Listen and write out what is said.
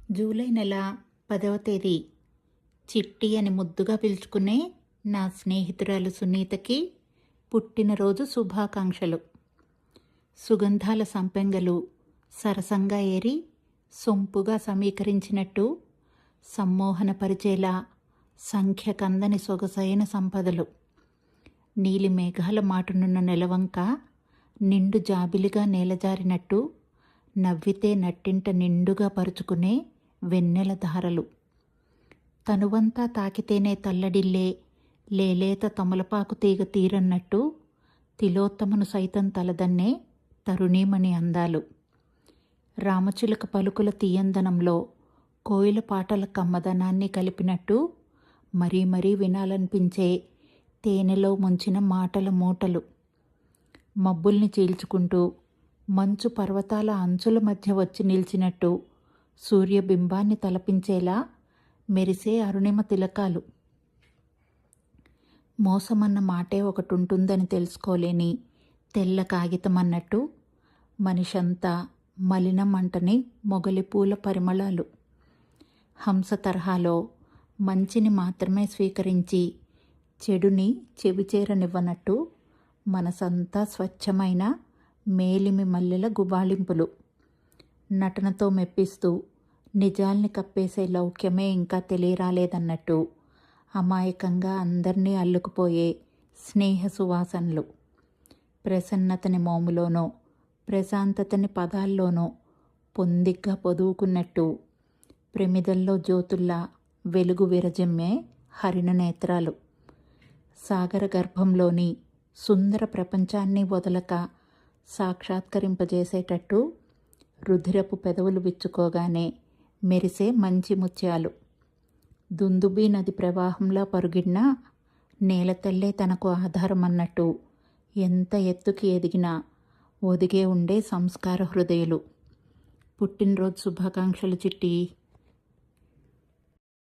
July నెల 10వ తేదీ చిట్టి అని ముద్దుగా పిలుచుకునే నా స్నేహితురాలు సునీతకి పుట్టినరోజు శుభాకాంక్షలు. సుగంధాల సంపెంగలు సరసంగా ఏరి సొంపుగా సమీకరించినట్టు సమ్మోహనపరిచేలా సంఖ్య కందని సొగసైన సంపదలు. నీలి మేఘాల మాటునున్న నెలవంక నిండు జాబిలిగా నేలజారినట్టు నవ్వితే నట్టింట నిండుగా పరుచుకునే వెన్నెల ధారలు. తనువంతా తాకితేనే తల్లడిల్లే లేలేత తమలపాకు తీగ తీరన్నట్టు తిలోత్తమను సైతం తలదన్నే తరుణీమణి అందాలు. రామచిలుక పలుకుల తీయందనంలో కోయిల పాటల కమ్మదనాన్ని కలిపినట్టు మరీ మరీ వినాలనిపించే తేనెలో ముంచిన మాటల మూటలు. మబ్బుల్ని చీల్చుకుంటూ మంచు పర్వతాల అంచుల మధ్య వచ్చి నిలిచినట్టు సూర్యబింబాన్ని తలపించేలా మెరిసే అరుణిమ తిలకాలు. మోసమన్న మాటే ఒకటుంటుందని తెలుసుకోలేని తెల్ల కాగితం అన్నట్టు మనిషంతా మలినం అంటని మొగలి పూల పరిమళాలు. హంస తరహాలో మంచిని మాత్రమే స్వీకరించి చెడుని చెవిచేరనివ్వనట్టు మనసంతా స్వచ్ఛమైన మేలిమి మల్లెల గుబాళింపులు. నటనతో మెప్పిస్తూ నిజాల్ని కప్పేసే లౌక్యమే ఇంకా తెలియరాలేదన్నట్టు అమాయకంగా అందర్నీ అల్లుకుపోయే స్నేహ సువాసనలు. ప్రసన్నతని మోములోనో ప్రశాంతతని పదాల్లోనో పొందిగ్గా పొదువుకున్నట్టు ప్రమిదల్లో జ్యోతుల్లా వెలుగు విరజిమ్మే హరిణ నేత్రాలు. సాగర గర్భంలోని సుందర ప్రపంచాన్ని వదలక సాక్షాత్కరింపజేసేటట్టు రుధిరపు పెదవులు విచ్చుకోగానే మెరిసే మంచి ముత్యాలు. దుందుబీ నది ప్రవాహంలా పరుగిడినా నేలతల్లే తనకు ఆధారం అన్నట్టు ఎంత ఎత్తుకి ఎదిగినా ఒదిగే ఉండే సంస్కార హృదయులు. పుట్టినరోజు శుభాకాంక్షలు చిట్టి.